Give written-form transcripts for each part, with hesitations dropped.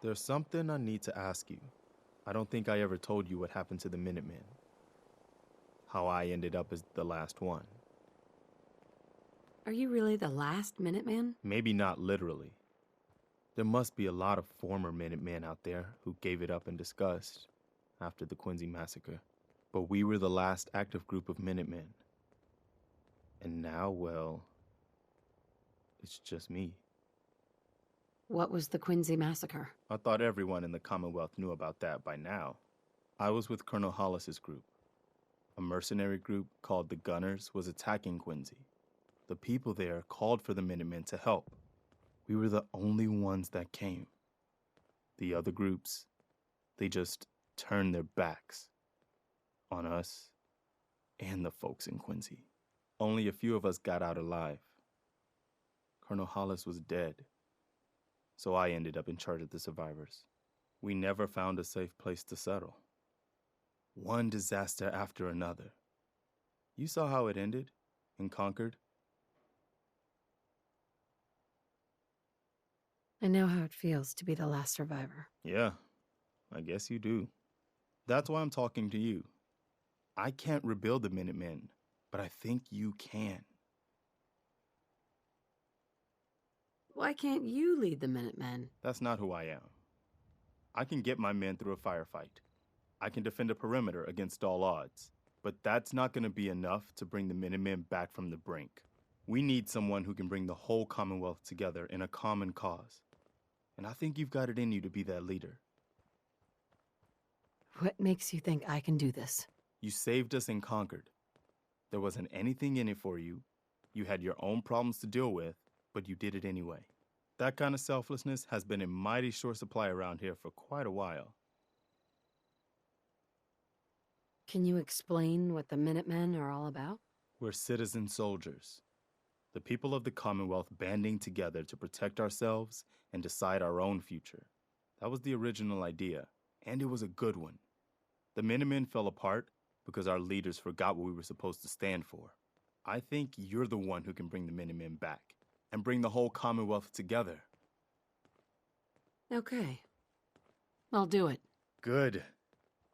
There's something I need to ask you. I don't think I ever told you what happened to the Minutemen. How I ended up as the last one. Are you really the last Minuteman? Maybe not literally. There must be a lot of former Minutemen out there who gave it up in disgust after the Quincy massacre. But we were the last active group of Minutemen. And now, well, it's just me. What was the Quincy massacre? I thought everyone in the Commonwealth knew about that by now. I was with Colonel Hollis's group. A mercenary group called the Gunners was attacking Quincy. The people there called for the Minutemen to help. We were the only ones that came. The other groups, they just turned their backs on us and the folks in Quincy. Only a few of us got out alive. Colonel Hollis was dead, so I ended up in charge of the survivors. We never found a safe place to settle. One disaster after another. You saw how it ended in Concord? I know how it feels to be the last survivor. Yeah, I guess you do. That's why I'm talking to you. I can't rebuild the Minutemen, but I think you can. Why can't you lead the Minutemen? That's not who I am. I can get my men through a firefight. I can defend a perimeter against all odds. But that's not going to be enough to bring the Minutemen back from the brink. We need someone who can bring the whole Commonwealth together in a common cause. And I think you've got it in you to be that leader. What makes you think I can do this? You saved us in Concord. There wasn't anything in it for you. You had your own problems to deal with, but you did it anyway. That kind of selflessness has been in mighty short supply around here for quite a while. Can you explain what the Minutemen are all about? We're citizen soldiers. The people of the Commonwealth banding together to protect ourselves and decide our own future. That was the original idea, and it was a good one. The Minutemen fell apart because our leaders forgot what we were supposed to stand for. I think you're the one who can bring the Minutemen back and bring the whole Commonwealth together. Okay. I'll do it. Good.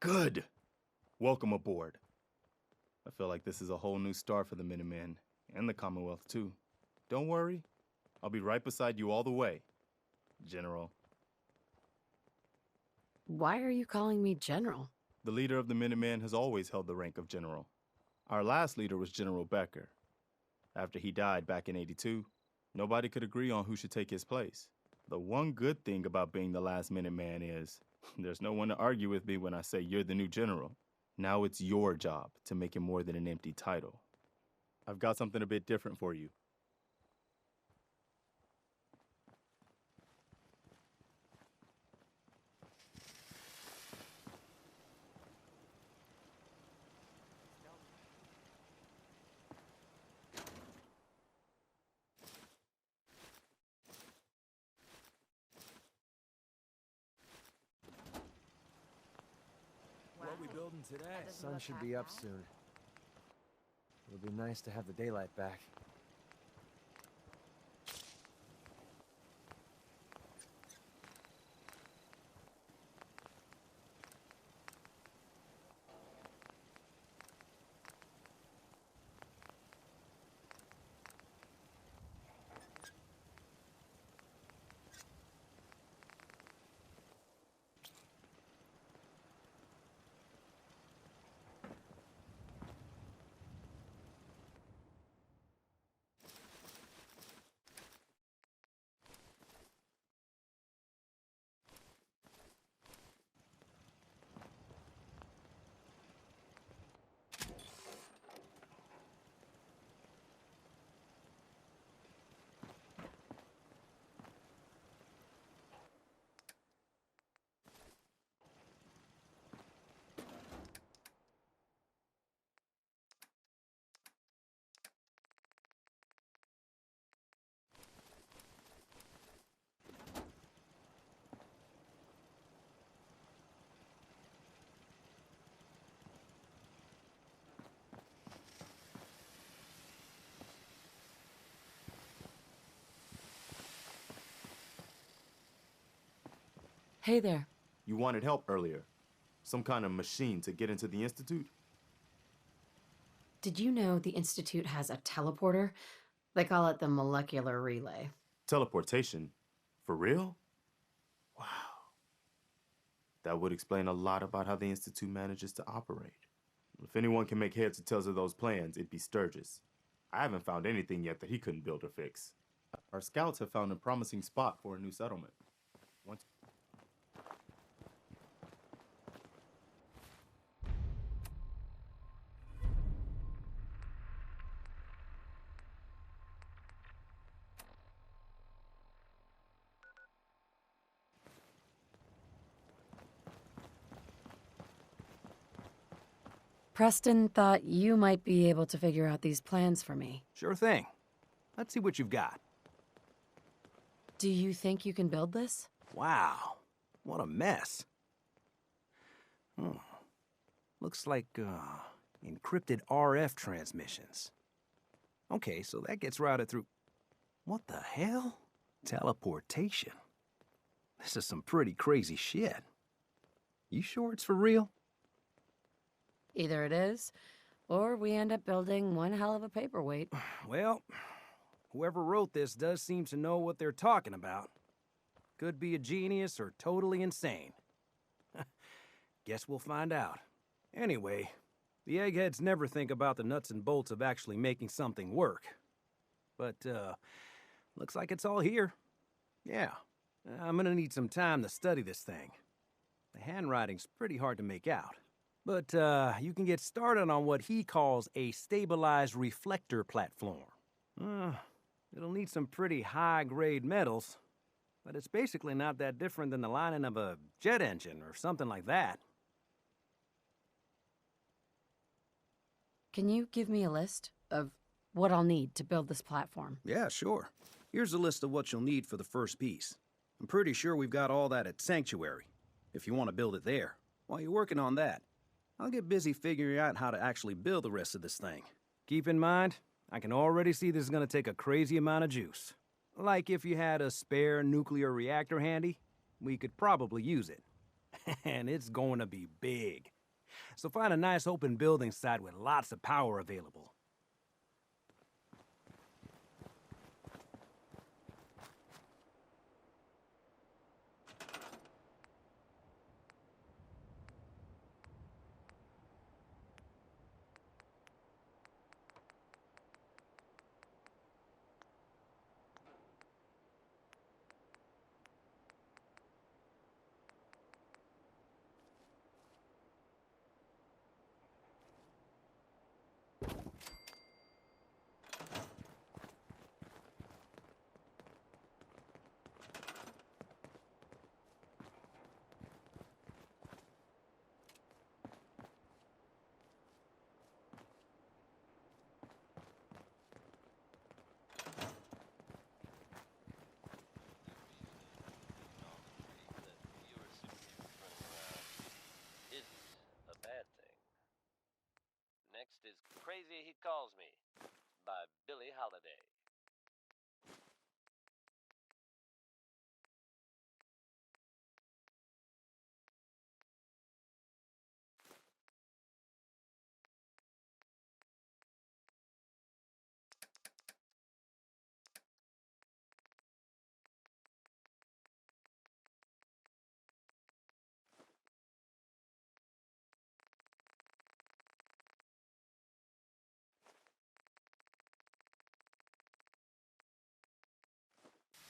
Good. Welcome aboard. I feel like this is a whole new start for the Minutemen and the Commonwealth, too. Don't worry. I'll be right beside you all the way, General. Why are you calling me General? The leader of the Minutemen has always held the rank of General. Our last leader was General Becker. After he died back in '82, nobody could agree on who should take his place. The one good thing about being the last Minuteman is there's no one to argue with me when I say you're the new general. Now it's your job to make it more than an empty title. I've got something a bit different for you. What are we building today? Sun should be up soon. It'll be nice to have the daylight back. Hey there. You wanted help earlier. Some kind of machine to get into the Institute? Did you know the Institute has a teleporter? They call it the molecular relay. Teleportation? For real? Wow. That would explain a lot about how the Institute manages to operate. If anyone can make heads or tails of those plans, it'd be Sturgis. I haven't found anything yet that he couldn't build or fix. Our scouts have found a promising spot for a new settlement. Once Preston thought you might be able to figure out these plans for me. Sure thing. Let's see what you've got. Do you think you can build this? Wow, what a mess. Looks like, encrypted RF transmissions. Okay, so that gets routed through... What the hell? Teleportation. This is some pretty crazy shit. You sure it's for real? Either it is, or we end up building one hell of a paperweight. Well, whoever wrote this does seem to know what they're talking about. Could be a genius or totally insane. Guess we'll find out. Anyway, the eggheads never think about the nuts and bolts of actually making something work. But, looks like it's all here. Yeah, I'm gonna need some time to study this thing. The handwriting's pretty hard to make out. But, you can get started on what he calls a stabilized reflector platform. It'll need some pretty high-grade metals, but it's basically not that different than the lining of a jet engine or something like that. Can you give me a list of what I'll need to build this platform? Yeah, sure. Here's a list of what you'll need for the first piece. I'm pretty sure we've got all that at Sanctuary, if you want to build it there. While you're working on that, I'll get busy figuring out how to actually build the rest of this thing. Keep in mind, I can already see this is gonna take a crazy amount of juice. Like if you had a spare nuclear reactor handy, we could probably use it. And it's going to be big. So find a nice open building site with lots of power available. Next is Crazy He Calls Me by Billie Holiday.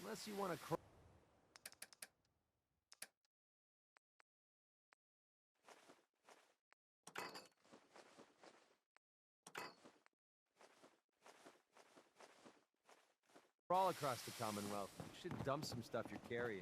Unless you want to crawl across the Commonwealth. You should dump some stuff you're carrying.